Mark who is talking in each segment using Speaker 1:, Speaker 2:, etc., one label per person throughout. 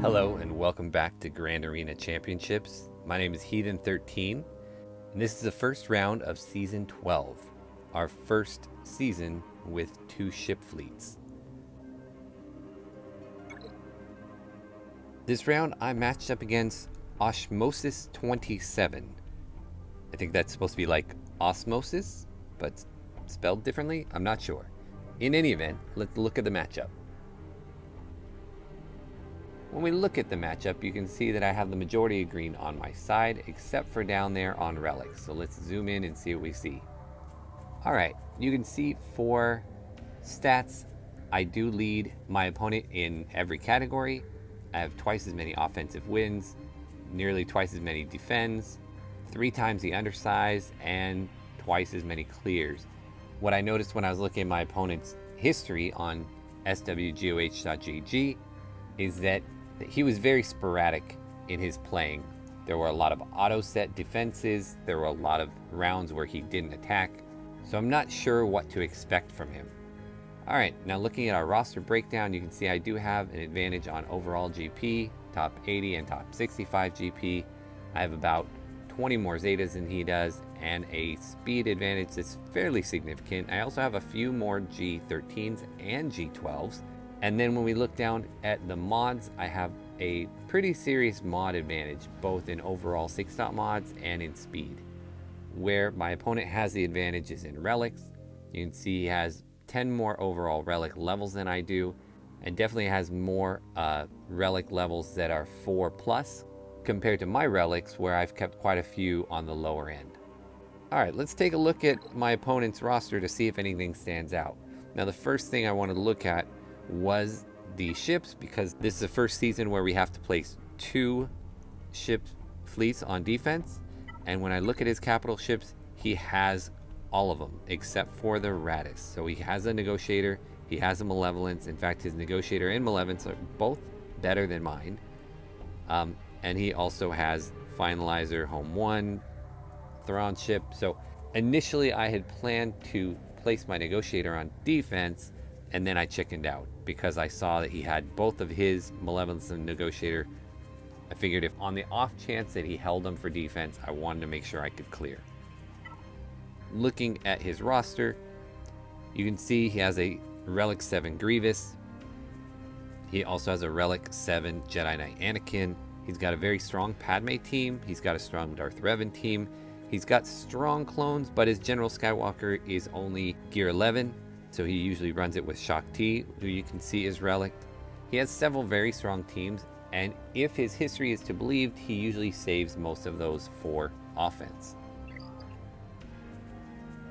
Speaker 1: Hello and welcome back to Grand Arena Championships. My name is Heathen13 and this is the first round of Season 12, our first season with 2 ship fleets. This round I matched up against Osmosis 27. I think that's supposed to be like osmosis, but spelled differently? I'm not sure. In any event, let's look at the matchup. When we look at the matchup, you can see that I have the majority of green on my side, except for down there on relics. So let's zoom in and see what we see. Alright, you can see for stats, I do lead my opponent in every category. I have twice as many offensive wins, nearly twice as many defends, 3 times the undersize, and twice as many clears. What I noticed when I was looking at my opponent's history on SWGOH.gg is that he was very sporadic in his playing. There were a lot of auto set defenses, there were a lot of rounds where he didn't attack, so I'm not sure what to expect from him. Alright, now looking at our roster breakdown, you can see I do have an advantage on overall GP, top 80 and top 65 GP. I have about 20 more Zetas than he does, and a speed advantage that's fairly significant. I also have a few more G13s and G12s. And then when we look down at the mods, I have a pretty serious mod advantage, both in overall 6-dot mods and in speed. Where my opponent has the advantage is in relics. You can see he has 10 more overall relic levels than I do, and definitely has more relic levels that are 4+ compared to my relics, where I've kept quite a few on the lower end. Alright, let's take a look at my opponent's roster to see if anything stands out. Now the first thing I wanted to look at was the ships, because this is the first season where we have to place 2 ship fleets on defense, and when I look at his capital ships, he has all of them except for the Radis. So he has a negotiator, he has a malevolence. In fact, his negotiator and malevolence are both better than mine, and he also has finalizer, home 1, Thrawn ship. So initially I had planned to place my negotiator on defense, and then I chickened out because I saw that he had both of his malevolence and negotiator. I figured if on the off chance that he held them for defense, I wanted to make sure I could clear. Looking at his roster, you can see he has a Relic 7 Grievous. He also has a Relic 7 Jedi Knight Anakin. He's got a very strong Padme team. He's got a strong Darth Revan team. He's got strong clones, but his General Skywalker is only gear 11. So he usually runs it with Shaak Ti, who you can see is relicked. He has several very strong teams, and if his history is to be believed, he usually saves most of those for offense.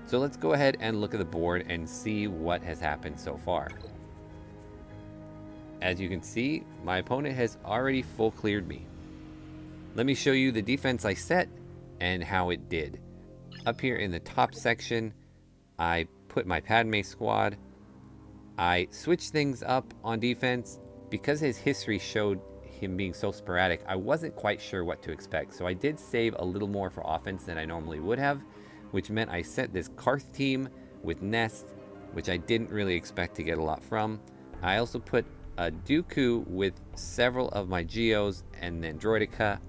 Speaker 1: So let's go ahead and look at the board and see what has happened so far. As you can see, my opponent has already full cleared me. Let me show you the defense I set and how it did. Up here in the top section, I put my Padme squad. I switched things up on defense. Because his history showed him being so sporadic, I wasn't quite sure what to expect. So I did save a little more for offense than I normally would have, which meant I sent this Karth team with Nest, which I didn't really expect to get a lot from. I also put a Dooku with several of my Geos and then Droideka.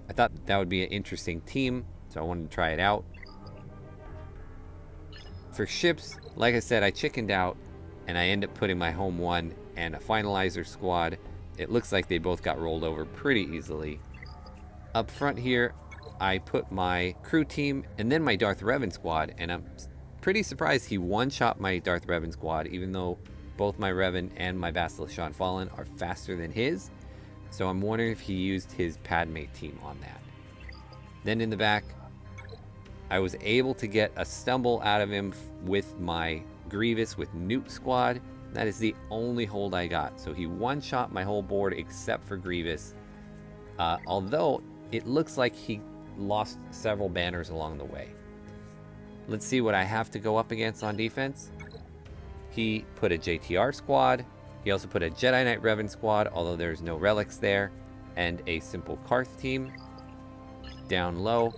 Speaker 1: I thought that would be an interesting team, so I wanted to try it out. For ships, like I said, I chickened out and I ended up putting my home 1 and a finalizer squad. It looks like they both got rolled over pretty easily. Up front here, I put my crew team and then my Darth Revan squad, and I'm pretty surprised he one-shot my Darth Revan squad, even though both my Revan and my Basilisk Sean Fallen are faster than his. So I'm wondering if he used his Padme team on that. Then in the back, I was able to get a stumble out of him with my Grievous with Newt squad. That is the only hold I got. So he one-shot my whole board except for Grievous. Although it looks like he lost several banners along the way. Let's see what I have to go up against on defense. He put a JTR squad. He also put a Jedi Knight Revan squad, although there's no relics there, and a simple Karth team. Down low,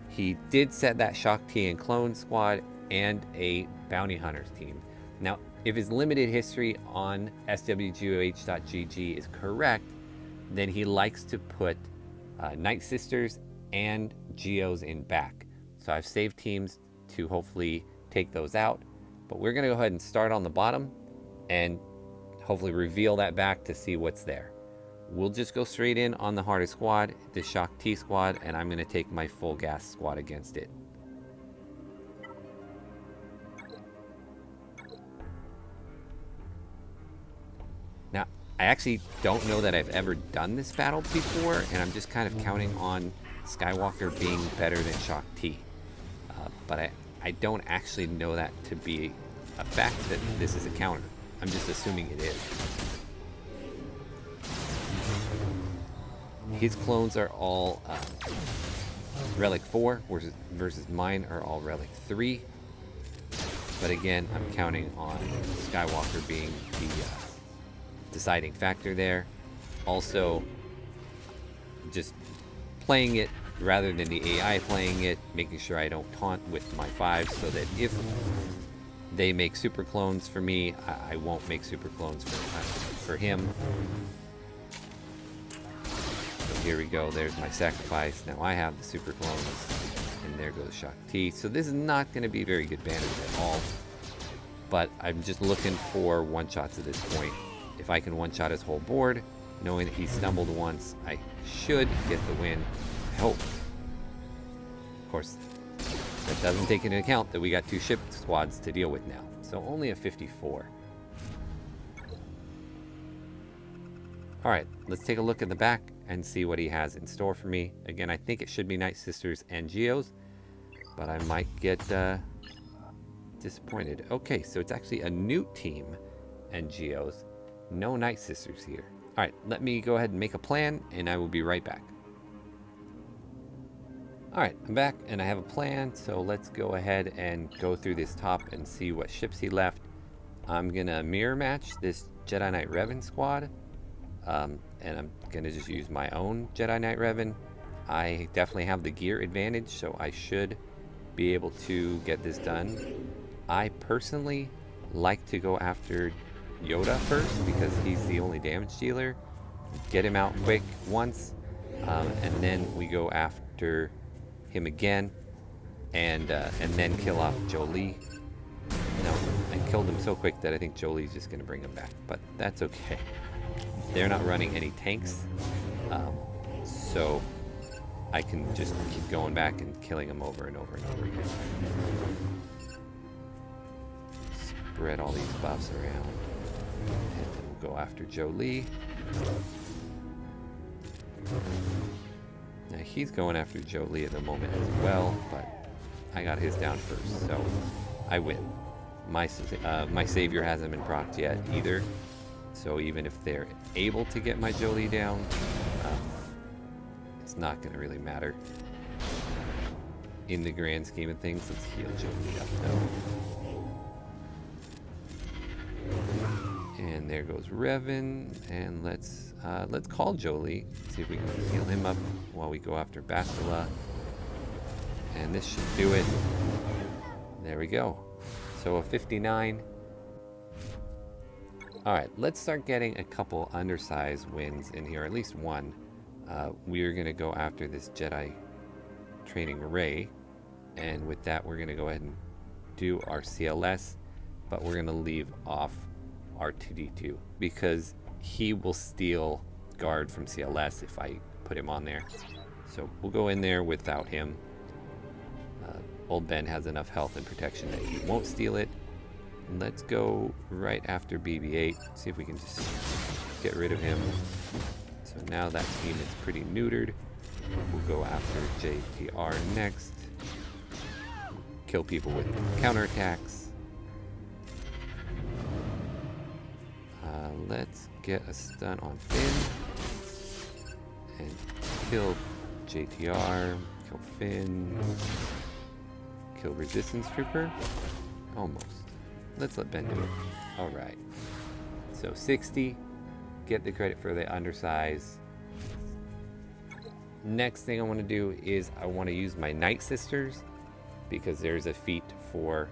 Speaker 1: he did set that Shaak Ti and Clone squad and a Bounty Hunters team. Now, if his limited history on SWGOH.gg is correct, then he likes to put Night Sisters and Geos in back. So I've saved teams to hopefully take those out. But we're going to go ahead and start on the bottom and hopefully reveal that back to see what's there. We'll just go straight in on the hardest squad, the Shock T squad, and I'm going to take my full gas squad against it. Now, I actually don't know that I've ever done this battle before, and I'm just kind of counting on Skywalker being better than Shock T. But I don't actually know that to be a fact that this is a counter. I'm just assuming it is. His clones are all Relic 4 versus mine are all Relic 3. But again, I'm counting on Skywalker being the deciding factor there. Also, just playing it rather than the AI playing it, making sure I don't taunt with my 5s so that if they make super clones for me, I won't make super clones for him. So here we go, there's my sacrifice. Now I have the super clones, and there goes Shock T. So this is not going to be very good banners at all, but I'm just looking for one-shots at this point. If I can one-shot his whole board, knowing that he stumbled once, I should get the win. I hope. Of course, that doesn't take into account that we got 2 ship squads to deal with now. So only a 54. Alright, let's take a look at the back and see what he has in store for me. Again, I think it should be Night Sisters and Geos, but I might get disappointed. Okay, so it's actually a new team and Geos. No Night Sisters here. Alright, let me go ahead and make a plan, and I will be right back. Alright, I'm back, and I have a plan, so let's go ahead and go through this top and see what ships he left. I'm gonna mirror match this Jedi Knight Revan squad, and I'm gonna just use my own Jedi Knight Revan. I definitely have the gear advantage, so I should be able to get this done. I personally like to go after Yoda first because he's the only damage dealer. Get him out quick once, and then we go after him again, and then kill off Jolee. No, I killed him so quick that I think Jolie's just gonna bring him back, but that's okay. They're not running any tanks, so I can just keep going back and killing them over and over and over again. Spread all these buffs around, and then we'll go after Jolee. Now he's going after Jolee at the moment as well, but I got his down first, so I win. My savior hasn't been procced yet either, so even if they're able to get my Jolee down, it's not going to really matter. In the grand scheme of things, let's heal Jolee up though. And there goes Revan, and let's call Jolee, see if we can heal him up while we go after Bastila. And this should do it. There we go. So a 59. Alright, let's start getting a couple undersized wins in here, at least one. We're going to go after this Jedi training Rey, and with that we're going to go ahead and do our CLS, but we're going to leave off R2-D2 because he will steal guard from CLS if I put him on there. So we'll go in there without him. Old Ben has enough health and protection that he won't steal it. Let's go right after BB-8, see if we can just get rid of him. So now that team is pretty neutered. We'll go after JTR next. Kill people with counterattacks. Let's get a stun on Finn. And kill JTR, kill Finn. Kill Resistance Trooper? Almost. Let's let Ben do it. Alright. So 60. Get the credit for the undersize. Next thing I want to do is I want to use my Night Sisters because there's a feat for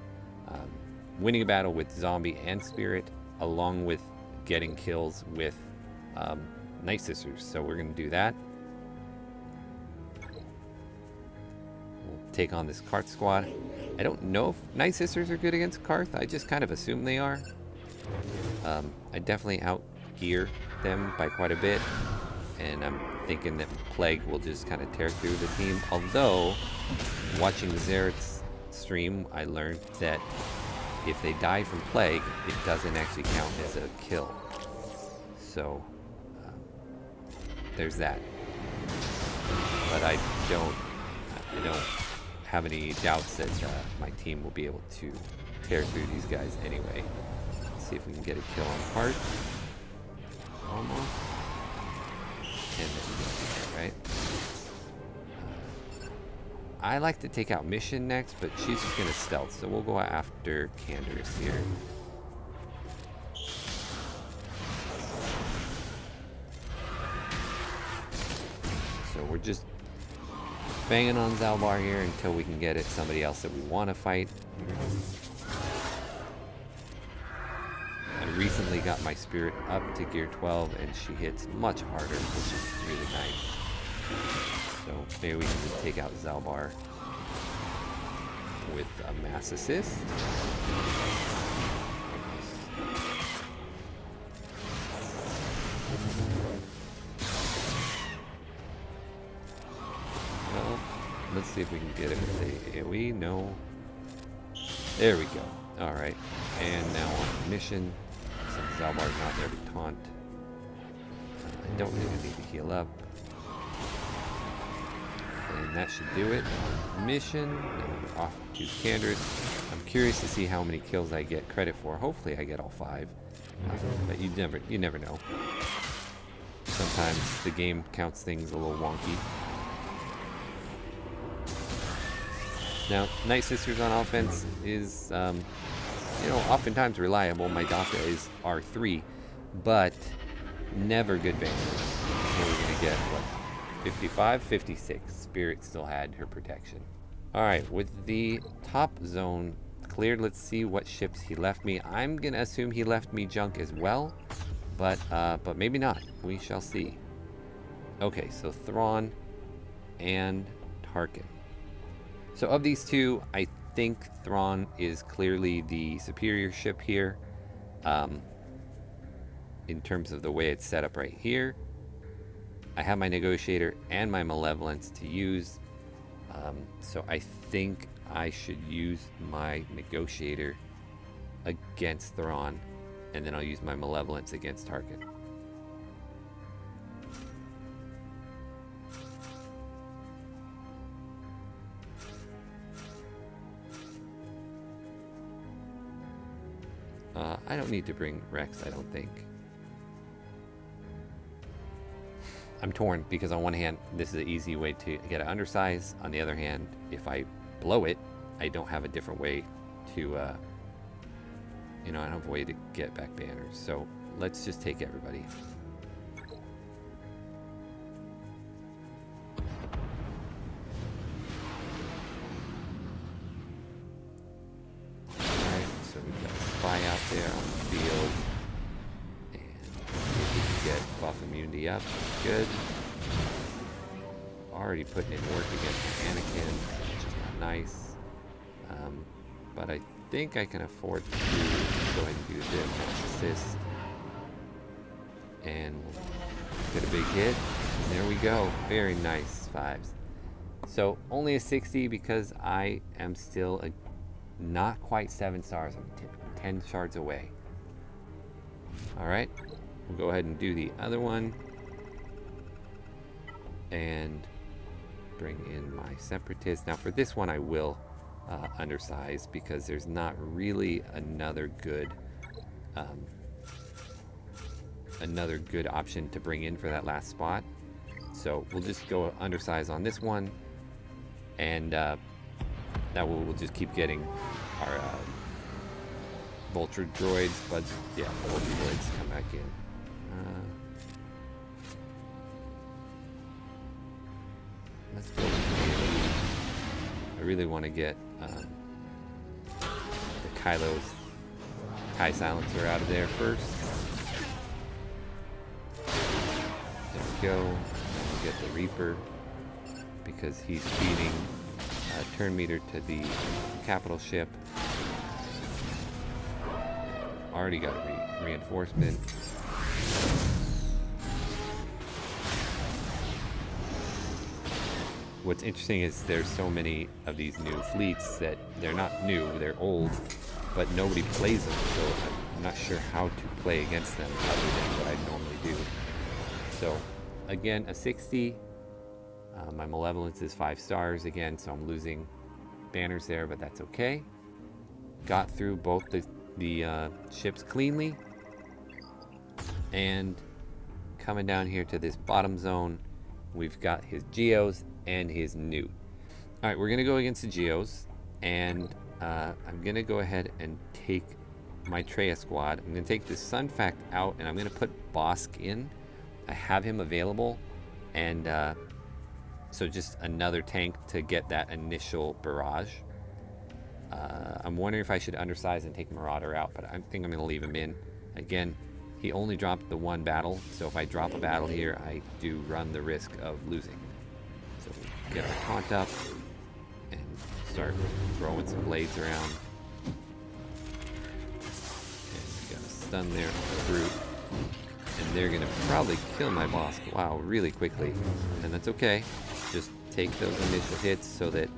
Speaker 1: winning a battle with zombie and spirit, along with getting kills with Night Sisters, so we're going to do that. We'll take on this Karth squad. I don't know if Night Sisters are good against Karth. I just kind of assume they are. I definitely out-gear them by quite a bit. And I'm thinking that Plague will just kind of tear through the team. Although, watching the Xerath's stream, I learned that if they die from Plague, it doesn't actually count as a kill. So, there's that. But I don't have any doubts that my team will be able to tear through these guys anyway. Let's see if we can get a kill on Karth. Almost. And then, right? I like to take out Mission next, but she's just gonna stealth, so we'll go after Canderous here. So we're just banging on Zalbar here until we can get at somebody else that we want to fight. I recently got my spirit up to gear 12 and she hits much harder, which is really nice. So maybe we can just take out Zalbar with a mass assist. Well, let's see if we can get it with a AoE. No. There we go. Alright. And now on mission. Since Zalbar's not there to taunt. I don't really need to heal up. And that should do it. Mission. Now we're off to Canderous. I'm curious to see how many kills I get credit for. Hopefully I get all 5. But you never know. Sometimes the game counts things a little wonky. Now, Night Sisters on offense is, oftentimes reliable. My Daka is R3, but never good banners. Here we're going to get, 55? 56. Spirit still had her protection. Alright, with the top zone cleared, let's see what ships he left me. I'm going to assume he left me junk as well, but maybe not. We shall see. Okay, so Thrawn and Tarkin. So of these two, I think Thrawn is clearly the superior ship here. In terms of the way it's set up right here. I have my Negotiator and my Malevolence to use. So I think I should use my Negotiator against Thrawn. And then I'll use my Malevolence against Tarkin. I don't need to bring Rex, I don't think. I'm torn because on one hand, this is an easy way to get an undersize. On the other hand, if I blow it, I don't have a different way to, I don't have a way to get back banners. So let's just take everybody. Spy out there on the field, and see if we can get buff immunity up. Good. Already putting in work against Anakin, which is not nice. But I think I can afford to go ahead and do the mass assist, and we'll get a big hit. And there we go. Very nice 5s. So only a 60 because I am still not quite 7 stars. I'm 10 shards away. Alright, we'll go ahead and do the other one and bring in my Separatist. Now for this one I will undersize because there's not really another good option to bring in for that last spot. So we'll just go undersize on this one, and that we'll just keep getting our Vulture droids, but yeah, Vulture droids come back in. Let's go with the I really want to get the Kylo's TIE silencer out of there first. we go. We get the Reaper because he's feeding a turn meter to the capital ship. Already got a reinforcement. What's interesting is there's so many of these new fleets that they're not new, they're old, but nobody plays them, so I'm not sure how to play against them other than what I normally do. So again, a 60. My malevolence is 5 stars again, so I'm losing banners there, but that's okay. Got through both the ships cleanly, and coming down here to this bottom zone, we've got his Geos and his Newt. All right, we're gonna go against the Geos, and I'm gonna go ahead and take my Treya squad. I'm gonna take this Sun Fact out, and I'm gonna put Bosk in. I have him available, and so just another tank to get that initial barrage. I'm wondering if I should undersize and take Marauder out, but I think I'm gonna leave him in. Again, he only dropped the 1 battle, so if I drop a battle here, I do run the risk of losing. So get our taunt up and start throwing some blades around. And we got a stun there on the brute. And they're gonna probably kill my boss, wow, really quickly. And that's okay. Just take those initial hits so that,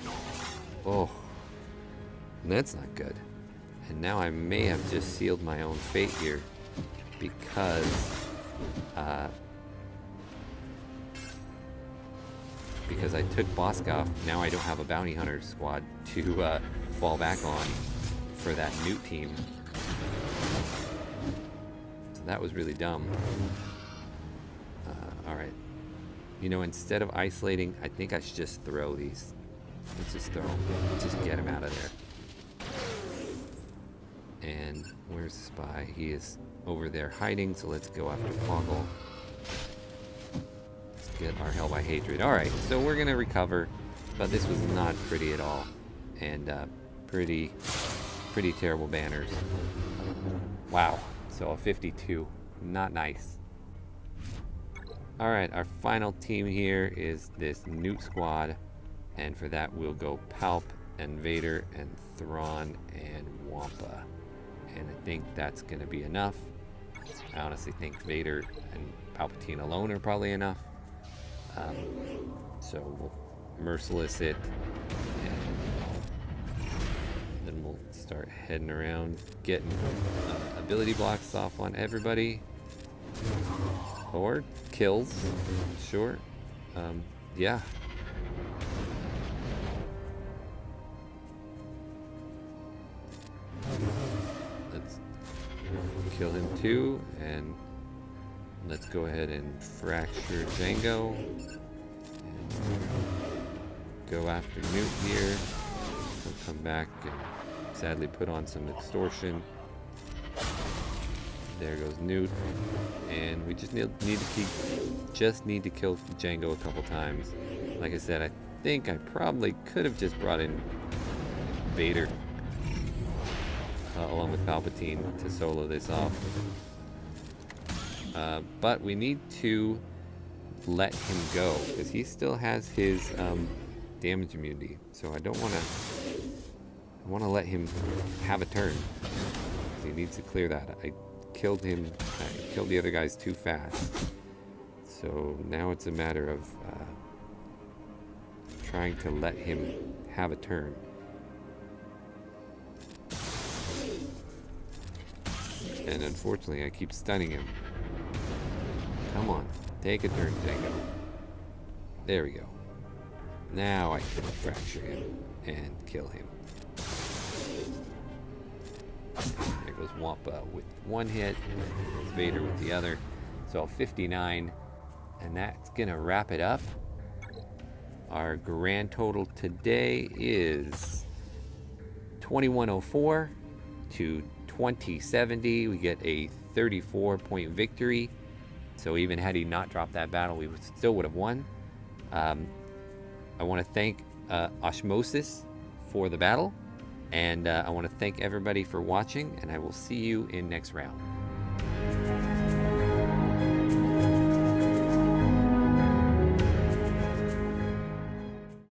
Speaker 1: oh, that's not good. And now I may have just sealed my own fate here because I took Bosk off. Now I don't have a bounty hunter squad to fall back on for that Newt team. So that was really dumb. All right. You know, instead of isolating, I think I should just throw these. Let's just throw them. Let's just get him out of there. And where's the spy? He is over there hiding, so let's go after Poggle. Let's get our Hell by Hatred. Alright, so we're gonna recover, but this was not pretty at all. And pretty terrible banners. Wow, so a 52. Not nice. Alright, our final team here is this Newt squad. And for that we'll go Palp and Vader and Thrawn and Wampa. And I think that's going to be enough. I honestly think Vader and Palpatine alone are probably enough. So we'll Merciless it. And then we'll start heading around, getting ability blocks off on everybody. Or kills. Sure. Yeah. Let's kill him too, and let's go ahead and fracture Django and go after Newt here. He'll come back and sadly put on some extortion. There goes Newt, and we just need to kill Django a couple times. Like I said, I think I probably could have just brought in Vader along with Palpatine to solo this off. But we need to let him go because he still has his damage immunity. So I don't want to. I want to let him have a turn. He needs to clear that. I killed him. I killed the other guys too fast. So now it's a matter of trying to let him have a turn. And unfortunately, I keep stunning him. Come on, take a turn, Django. There we go. Now I can fracture him and kill him. There goes Wampa with one hit, there goes Vader with the other. So 59, and that's gonna wrap it up. Our grand total today is 2104 to 2070. We get a 34-point victory. So even had he not dropped that battle, we still would have won. I want to thank Osmosis for the battle, and I want to thank everybody for watching, and I will see you in next round.